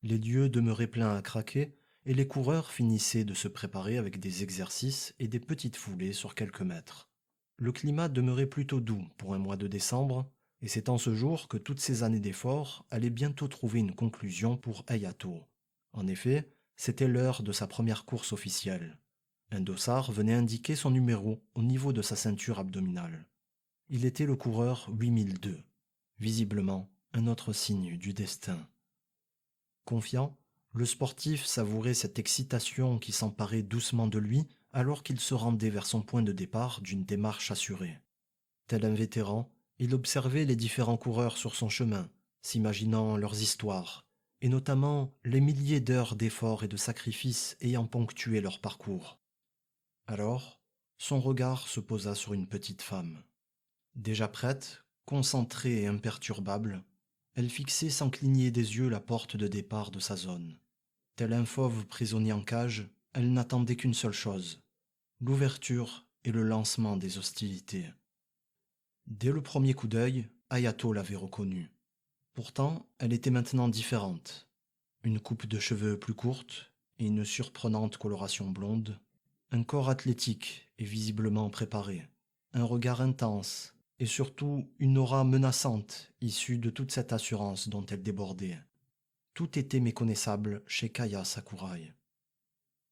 Les lieux demeuraient pleins à craquer et les coureurs finissaient de se préparer avec des exercices et des petites foulées sur quelques mètres. Le climat demeurait plutôt doux pour un mois de décembre, et c'est en ce jour que toutes ces années d'efforts allaient bientôt trouver une conclusion pour Hayato. En effet, c'était l'heure de sa première course officielle. Un dossard venait indiquer son numéro au niveau de sa ceinture abdominale. Il était le coureur 8002, visiblement un autre signe du destin. Confiant, le sportif savourait cette excitation qui s'emparait doucement de lui alors qu'il se rendait vers son point de départ d'une démarche assurée. Tel un vétéran, il observait les différents coureurs sur son chemin, s'imaginant leurs histoires, et notamment les milliers d'heures d'efforts et de sacrifices ayant ponctué leur parcours. Alors, son regard se posa sur une petite femme. Déjà prête, concentrée et imperturbable, elle fixait sans cligner des yeux la porte de départ de sa zone. Tel un fauve prisonnier en cage, elle n'attendait qu'une seule chose, l'ouverture et le lancement des hostilités. Dès le premier coup d'œil, Hayato l'avait reconnue. Pourtant, elle était maintenant différente. Une coupe de cheveux plus courte et une surprenante coloration blonde, un corps athlétique et visiblement préparé, un regard intense et surtout une aura menaçante issue de toute cette assurance dont elle débordait. Tout était méconnaissable chez Kaya Sakurai.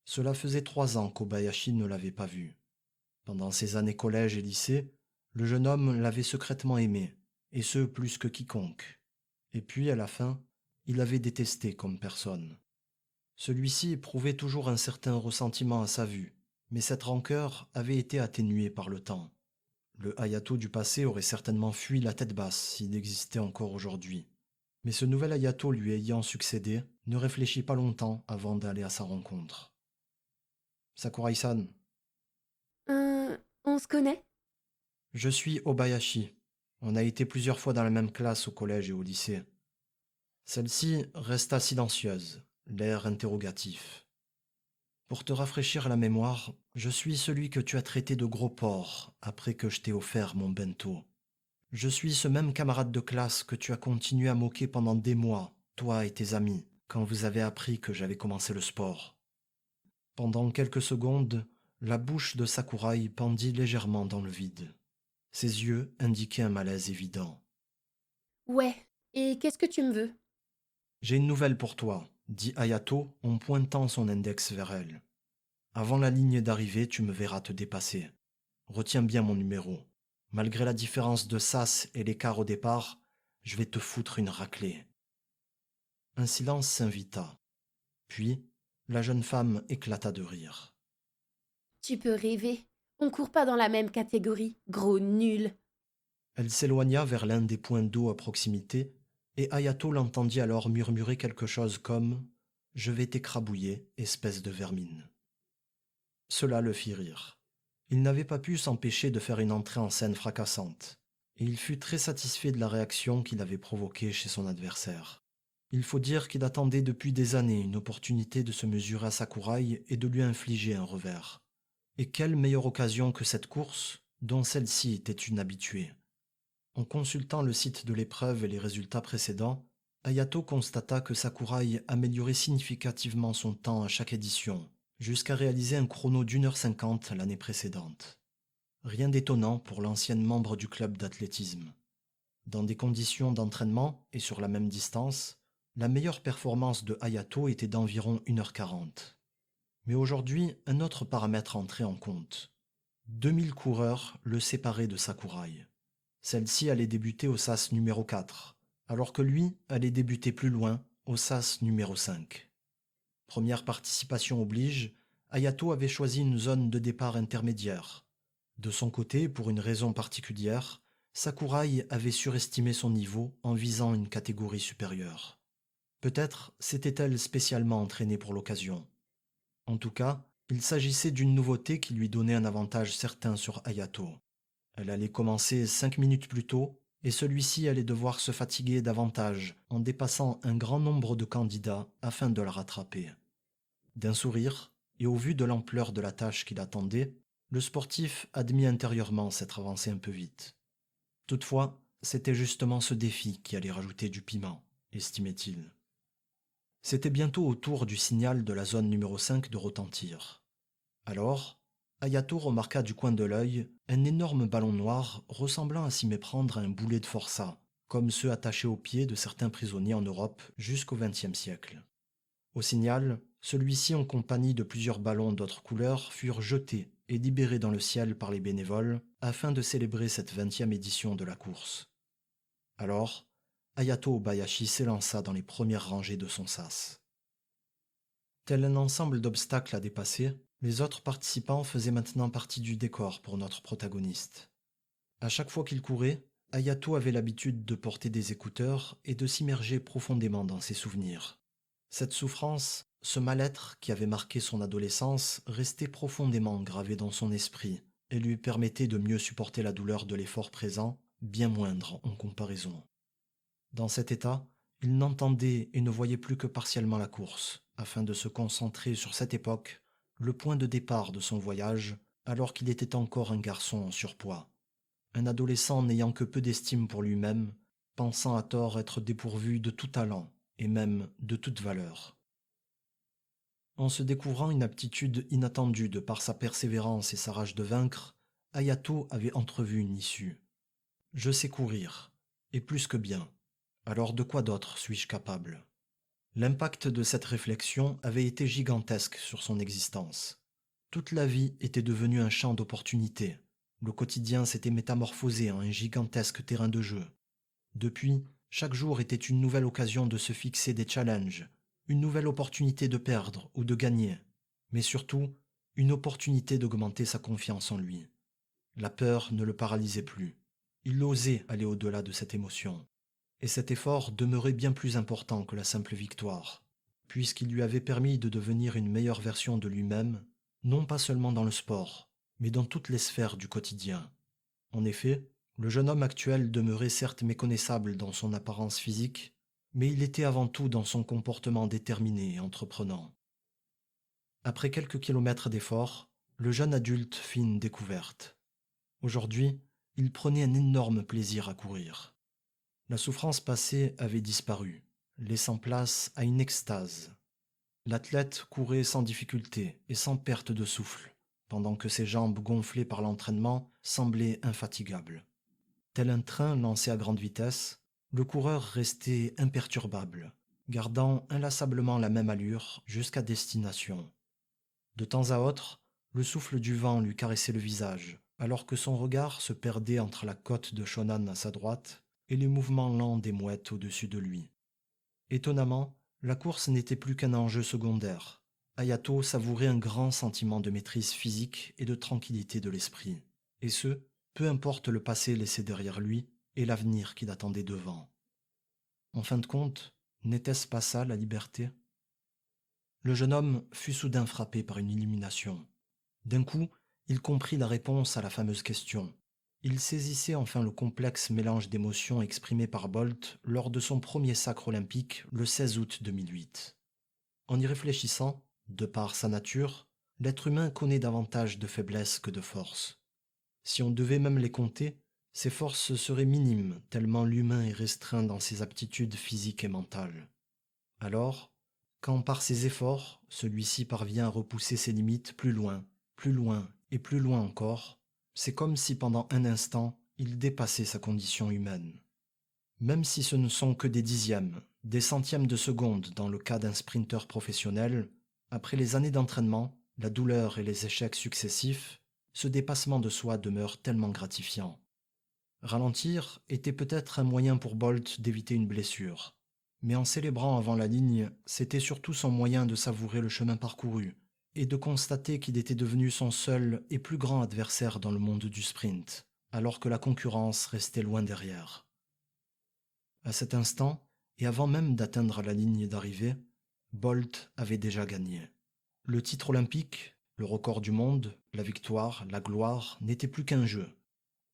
Cela faisait 3 ans qu'Obayashi ne l'avait pas vue. Pendant ses années collège et lycée, le jeune homme l'avait secrètement aimée, et ce plus que quiconque. Et puis, à la fin, il l'avait détesté comme personne. Celui-ci éprouvait toujours un certain ressentiment à sa vue, mais cette rancœur avait été atténuée par le temps. Le Hayato du passé aurait certainement fui la tête basse s'il existait encore aujourd'hui. Mais ce nouvel Hayato lui ayant succédé ne réfléchit pas longtemps avant d'aller à sa rencontre. Sakurai-san, On se connaît? je suis Obayashi. On a été plusieurs fois dans la même classe au collège et au lycée. Celle-ci resta silencieuse, l'air interrogatif. Pour te rafraîchir la mémoire, je suis celui que tu as traité de gros porc après que je t'ai offert mon bento. Je suis ce même camarade de classe que tu as continué à moquer pendant des mois, toi et tes amis, quand vous avez appris que j'avais commencé le sport. Pendant quelques secondes, la bouche de Sakurai pendit légèrement dans le vide. Ses yeux indiquaient un malaise évident. Ouais. Et qu'est-ce que tu me veux? J'ai une nouvelle pour toi, dit Hayato en pointant son index vers elle. Avant la ligne d'arrivée, tu me verras te dépasser. Retiens bien mon numéro. Malgré la différence de sas et l'écart au départ, je vais te foutre une raclée. » Un silence s'invita. Puis, la jeune femme éclata de rire. Tu peux rêver. On court pas dans la même catégorie, gros nul. Elle s'éloigna vers l'un des points d'eau à proximité, et Ayato l'entendit alors murmurer quelque chose comme « Je vais t'écrabouiller, espèce de vermine. » Cela le fit rire. Il n'avait pas pu s'empêcher de faire une entrée en scène fracassante, et il fut très satisfait de la réaction qu'il avait provoquée chez son adversaire. Il faut dire qu'il attendait depuis des années une opportunité de se mesurer à Sakurai et de lui infliger un revers. Et quelle meilleure occasion que cette course, dont celle-ci était une habituée. En consultant le site de l'épreuve et les résultats précédents, Ayato constata que Sakurai améliorait significativement son temps à chaque édition, jusqu'à réaliser un chrono d'1h50 l'année précédente. Rien d'étonnant pour l'ancienne membre du club d'athlétisme. Dans des conditions d'entraînement et sur la même distance, la meilleure performance de Ayato était d'environ 1h40. Mais aujourd'hui, un autre paramètre entrait en compte. 2000 coureurs le séparaient de Sakurai. Celle-ci allait débuter au sas numéro 4, alors que lui allait débuter plus loin, au sas numéro 5. Première participation oblige, Ayato avait choisi une zone de départ intermédiaire. De son côté, pour une raison particulière, Sakurai avait surestimé son niveau en visant une catégorie supérieure. Peut-être s'était-elle spécialement entraînée pour l'occasion. En tout cas, il s'agissait d'une nouveauté qui lui donnait un avantage certain sur Ayato. Elle allait commencer 5 minutes plus tôt, et celui-ci allait devoir se fatiguer davantage en dépassant un grand nombre de candidats afin de la rattraper. D'un sourire, et au vu de l'ampleur de la tâche qu'il attendait, le sportif admit intérieurement s'être avancé un peu vite. Toutefois, c'était justement ce défi qui allait rajouter du piment, estimait-il. C'était bientôt au tour du signal de la zone numéro 5 de retentir. Alors, Ayato remarqua du coin de l'œil un énorme ballon noir ressemblant à s'y méprendre à un boulet de forçat, comme ceux attachés aux pieds de certains prisonniers en Europe jusqu'au XXe siècle. Au signal, celui-ci en compagnie de plusieurs ballons d'autres couleurs furent jetés et libérés dans le ciel par les bénévoles afin de célébrer cette 20e édition de la course. Alors, Ayato Obayashi s'élança dans les premières rangées de son sas. Tel un ensemble d'obstacles à dépasser, les autres participants faisaient maintenant partie du décor pour notre protagoniste. À chaque fois qu'il courait, Ayato avait l'habitude de porter des écouteurs et de s'immerger profondément dans ses souvenirs. Cette souffrance, ce mal-être qui avait marqué son adolescence restait profondément gravé dans son esprit et lui permettait de mieux supporter la douleur de l'effort présent, bien moindre en comparaison. Dans cet état, il n'entendait et ne voyait plus que partiellement la course, afin de se concentrer sur cette époque, le point de départ de son voyage, alors qu'il était encore un garçon en surpoids. Un adolescent n'ayant que peu d'estime pour lui-même, pensant à tort être dépourvu de tout talent, et même de toute valeur. En se découvrant une aptitude inattendue de par sa persévérance et sa rage de vaincre, Ayato avait entrevu une issue. « Je sais courir, et plus que bien. Alors de quoi d'autre suis-je capable ?» L'impact de cette réflexion avait été gigantesque sur son existence. Toute la vie était devenue un champ d'opportunités. Le quotidien s'était métamorphosé en un gigantesque terrain de jeu. Depuis, chaque jour était une nouvelle occasion de se fixer des challenges, une nouvelle opportunité de perdre ou de gagner, mais surtout, une opportunité d'augmenter sa confiance en lui. La peur ne le paralysait plus. Il osait aller au-delà de cette émotion. Et cet effort demeurait bien plus important que la simple victoire, puisqu'il lui avait permis de devenir une meilleure version de lui-même, non pas seulement dans le sport, mais dans toutes les sphères du quotidien. En effet, le jeune homme actuel demeurait certes méconnaissable dans son apparence physique, mais il était avant tout dans son comportement déterminé et entreprenant. Après quelques kilomètres d'effort, le jeune adulte fit une découverte. Aujourd'hui, il prenait un énorme plaisir à courir. La souffrance passée avait disparu, laissant place à une extase. L'athlète courait sans difficulté et sans perte de souffle, pendant que ses jambes gonflées par l'entraînement semblaient infatigables. Tel un train lancé à grande vitesse, le coureur restait imperturbable, gardant inlassablement la même allure jusqu'à destination. De temps à autre, le souffle du vent lui caressait le visage, alors que son regard se perdait entre la côte de Shonan à sa droite et les mouvements lents des mouettes au-dessus de lui. Étonnamment, la course n'était plus qu'un enjeu secondaire. Hayato savourait un grand sentiment de maîtrise physique et de tranquillité de l'esprit. Et ce, peu importe le passé laissé derrière lui et l'avenir qui l'attendait devant. En fin de compte, n'était-ce pas ça la liberté? Le jeune homme fut soudain frappé par une illumination. D'un coup, il comprit la réponse à la fameuse question. Il saisissait enfin le complexe mélange d'émotions exprimé par Bolt lors de son premier sacre olympique le 16 août 2008. En y réfléchissant, de par sa nature, l'être humain connaît davantage de faiblesses que de forces. Si on devait même les compter, ses forces seraient minimes tellement l'humain est restreint dans ses aptitudes physiques et mentales. Alors, quand par ses efforts, celui-ci parvient à repousser ses limites plus loin et plus loin encore, c'est comme si pendant un instant, il dépassait sa condition humaine. Même si ce ne sont que des dixièmes, des centièmes de seconde dans le cas d'un sprinter professionnel, après les années d'entraînement, la douleur et les échecs successifs, ce dépassement de soi demeure tellement gratifiant. Ralentir était peut-être un moyen pour Bolt d'éviter une blessure. Mais en célébrant avant la ligne, c'était surtout son moyen de savourer le chemin parcouru et de constater qu'il était devenu son seul et plus grand adversaire dans le monde du sprint, alors que la concurrence restait loin derrière. À cet instant, et avant même d'atteindre la ligne d'arrivée, Bolt avait déjà gagné. Le titre olympique, le record du monde, la victoire, la gloire n'étaient plus qu'un jeu.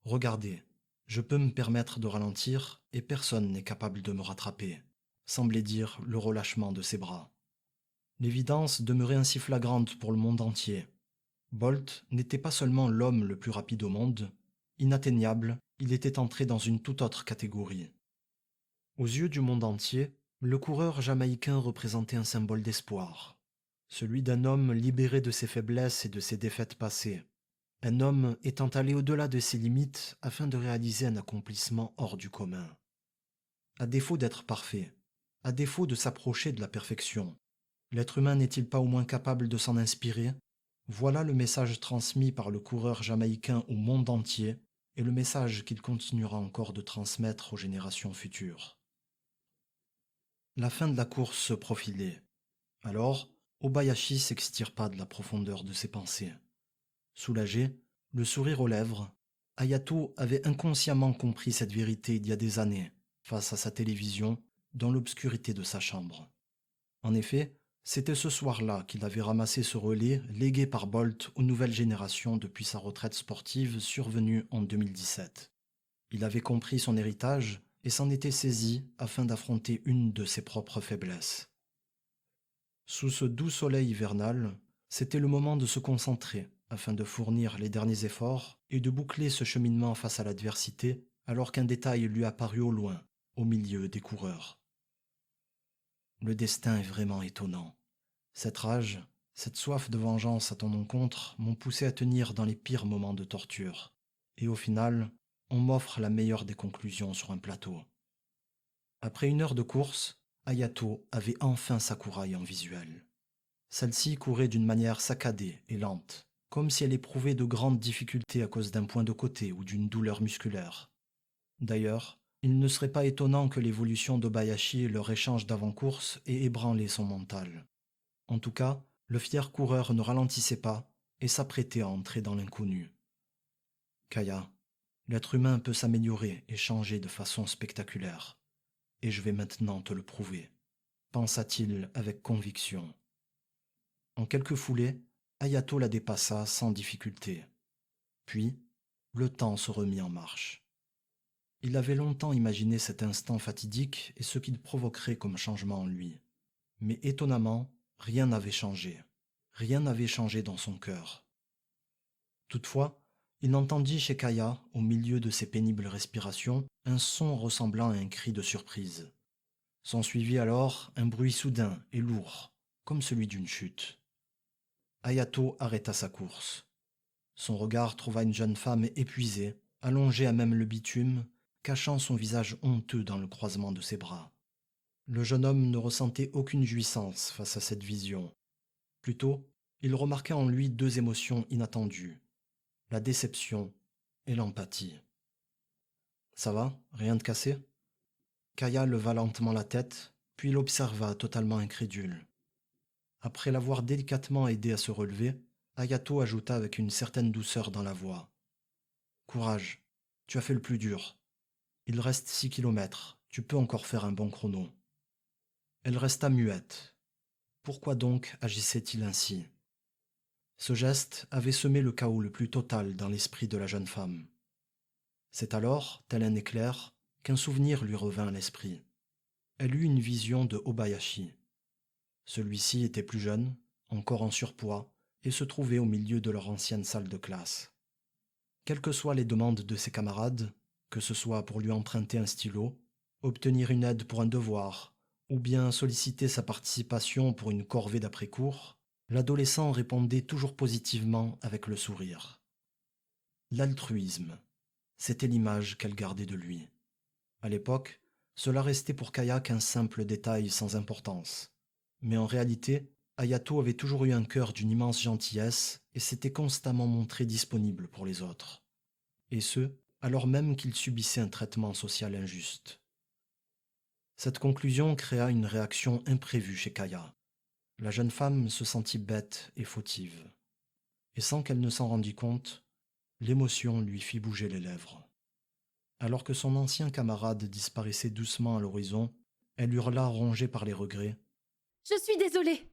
Regardez, je peux me permettre de ralentir et personne n'est capable de me rattraper, semblait dire le relâchement de ses bras. L'évidence demeurait ainsi flagrante pour le monde entier. Bolt n'était pas seulement l'homme le plus rapide au monde, inatteignable, il était entré dans une toute autre catégorie. Aux yeux du monde entier, le coureur jamaïcain représentait un symbole d'espoir, celui d'un homme libéré de ses faiblesses et de ses défaites passées, un homme étant allé au-delà de ses limites afin de réaliser un accomplissement hors du commun. À défaut d'être parfait, à défaut de s'approcher de la perfection, l'être humain n'est-il pas au moins capable de s'en inspirer? Voilà le message transmis par le coureur jamaïcain au monde entier et le message qu'il continuera encore de transmettre aux générations futures. La fin de la course se profilait. Alors, Obayashi s'extirpa de la profondeur de ses pensées. Soulagé, le sourire aux lèvres, Hayato avait inconsciemment compris cette vérité il y a des années, face à sa télévision, dans l'obscurité de sa chambre. En effet, c'était ce soir-là qu'il avait ramassé ce relais légué par Bolt aux nouvelles générations depuis sa retraite sportive survenue en 2017. Il avait compris son héritage et s'en était saisi afin d'affronter une de ses propres faiblesses. Sous ce doux soleil hivernal, c'était le moment de se concentrer afin de fournir les derniers efforts et de boucler ce cheminement face à l'adversité alors qu'un détail lui apparut au loin, au milieu des coureurs. Le destin est vraiment étonnant. Cette rage, cette soif de vengeance à ton encontre m'ont poussé à tenir dans les pires moments de torture. Et au final, on m'offre la meilleure des conclusions sur un plateau. Après 1 heure de course, Hayato avait enfin Sakurai en visuel. Celle-ci courait d'une manière saccadée et lente, comme si elle éprouvait de grandes difficultés à cause d'un point de côté ou d'une douleur musculaire. D'ailleurs, il ne serait pas étonnant que l'évolution d'Obayashi et leur échange d'avant-course ait ébranlé son mental. En tout cas, le fier coureur ne ralentissait pas et s'apprêtait à entrer dans l'inconnu. Kaya, l'être humain peut s'améliorer et changer de façon spectaculaire. Et je vais maintenant te le prouver, pensa-t-il avec conviction. En quelques foulées, Hayato la dépassa sans difficulté. Puis, le temps se remit en marche. Il avait longtemps imaginé cet instant fatidique et ce qu'il provoquerait comme changement en lui. Mais étonnamment, rien n'avait changé. Rien n'avait changé dans son cœur. Toutefois, il entendit chez Kaya, au milieu de ses pénibles respirations, un son ressemblant à un cri de surprise. S'ensuivit alors un bruit soudain et lourd, comme celui d'une chute. Hayato arrêta sa course. Son regard trouva une jeune femme épuisée, allongée à même le bitume, cachant son visage honteux dans le croisement de ses bras. Le jeune homme ne ressentait aucune jouissance face à cette vision. Plutôt, il remarqua en lui 2 émotions inattendues, la déception et l'empathie. Ça va? Rien de cassé? Kaya leva lentement la tête, puis l'observa totalement incrédule. Après l'avoir délicatement aidé à se relever, Ayato ajouta avec une certaine douceur dans la voix. Courage, tu as fait le plus dur. Il reste 6 kilomètres, tu peux encore faire un bon chrono. Elle resta muette. Pourquoi donc agissait-il ainsi? Ce geste avait semé le chaos le plus total dans l'esprit de la jeune femme. C'est alors, tel un éclair, qu'un souvenir lui revint à l'esprit. Elle eut une vision de Obayashi. Celui-ci était plus jeune, encore en surpoids, et se trouvait au milieu de leur ancienne salle de classe. Quelles que soient les demandes de ses camarades, que ce soit pour lui emprunter un stylo, obtenir une aide pour un devoir, ou bien solliciter sa participation pour une corvée d'après-cours, l'adolescent répondait toujours positivement avec le sourire. L'altruisme, c'était l'image qu'elle gardait de lui. À l'époque, cela restait pour Kaya qu'un simple détail sans importance. Mais en réalité, Ayato avait toujours eu un cœur d'une immense gentillesse et s'était constamment montré disponible pour les autres. Et ce, alors même qu'il subissait un traitement social injuste. Cette conclusion créa une réaction imprévue chez Kaya. La jeune femme se sentit bête et fautive. Et sans qu'elle ne s'en rendît compte, l'émotion lui fit bouger les lèvres. Alors que son ancien camarade disparaissait doucement à l'horizon, elle hurla rongée par les regrets. Je suis désolée.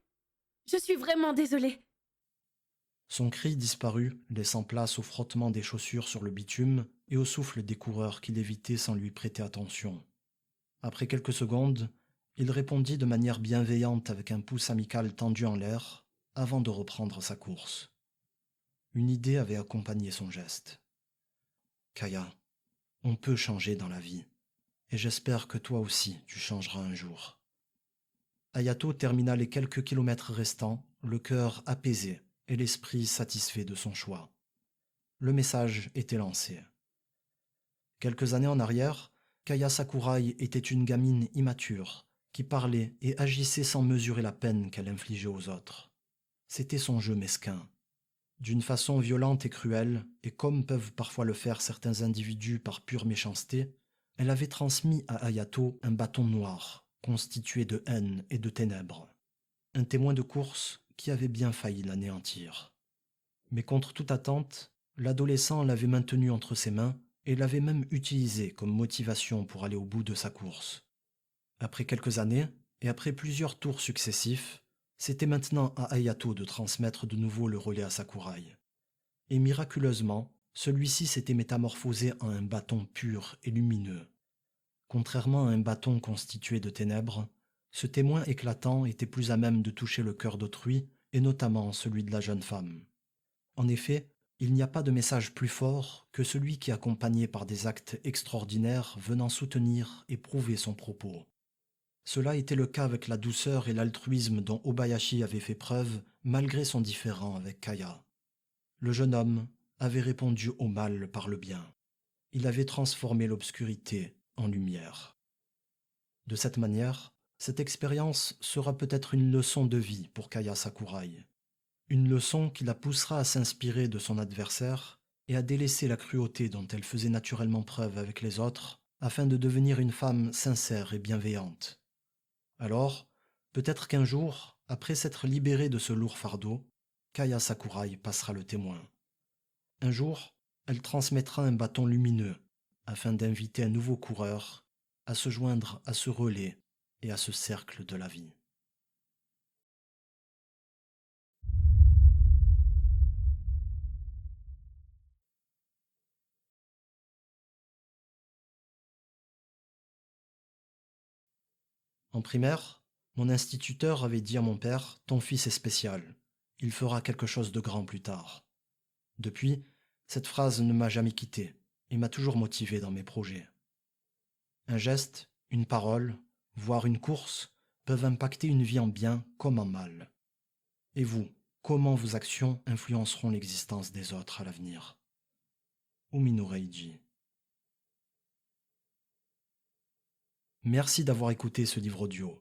Je suis vraiment désolée. Son cri disparut, laissant place au frottement des chaussures sur le bitume et au souffle des coureurs qui l'évitaient sans lui prêter attention. Après quelques secondes, il répondit de manière bienveillante avec un pouce amical tendu en l'air, avant de reprendre sa course. Une idée avait accompagné son geste. Kaya, on peut changer dans la vie, et j'espère que toi aussi tu changeras un jour. Ayato termina les quelques kilomètres restants, le cœur apaisé et l'esprit satisfait de son choix. Le message était lancé. Quelques années en arrière, Kaya Sakurai était une gamine immature, qui parlait et agissait sans mesurer la peine qu'elle infligeait aux autres. C'était son jeu mesquin. D'une façon violente et cruelle, et comme peuvent parfois le faire certains individus par pure méchanceté, elle avait transmis à Ayato un bâton noir, constitué de haine et de ténèbres. Un témoin de course qui avait bien failli l'anéantir. Mais contre toute attente, l'adolescent l'avait maintenu entre ses mains et l'avait même utilisé comme motivation pour aller au bout de sa course. Après quelques années, et après plusieurs tours successifs, c'était maintenant à Ayato de transmettre de nouveau le relais à Sakurai. Et miraculeusement, celui-ci s'était métamorphosé en un bâton pur et lumineux. Contrairement à un bâton constitué de ténèbres, ce témoin éclatant était plus à même de toucher le cœur d'autrui, et notamment celui de la jeune femme. En effet, il n'y a pas de message plus fort que celui qui est accompagné par des actes extraordinaires venant soutenir et prouver son propos. Cela était le cas avec la douceur et l'altruisme dont Obayashi avait fait preuve malgré son différend avec Kaya. Le jeune homme avait répondu au mal par le bien. Il avait transformé l'obscurité en lumière. De cette manière, cette expérience sera peut-être une leçon de vie pour Kaya Sakurai. Une leçon qui la poussera à s'inspirer de son adversaire et à délaisser la cruauté dont elle faisait naturellement preuve avec les autres afin de devenir une femme sincère et bienveillante. Alors, peut-être qu'un jour, après s'être libérée de ce lourd fardeau, Kaya Sakurai passera le témoin. Un jour, elle transmettra un bâton lumineux afin d'inviter un nouveau coureur à se joindre à ce relais et à ce cercle de la vie. En primaire, mon instituteur avait dit à mon père « Ton fils est spécial, il fera quelque chose de grand plus tard ». Depuis, cette phrase ne m'a jamais quitté et m'a toujours motivé dans mes projets. Un geste, une parole, voire une course peuvent impacter une vie en bien comme en mal. Et vous, comment vos actions influenceront l'existence des autres à l'avenir? Umino Reiji. Merci d'avoir écouté ce livre audio.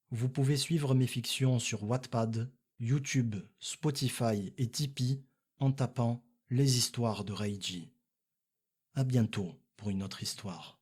Vous pouvez suivre mes fictions sur Wattpad, YouTube, Spotify et Tipeee en tapant Les histoires de Reiji. À bientôt pour pour une autre histoire.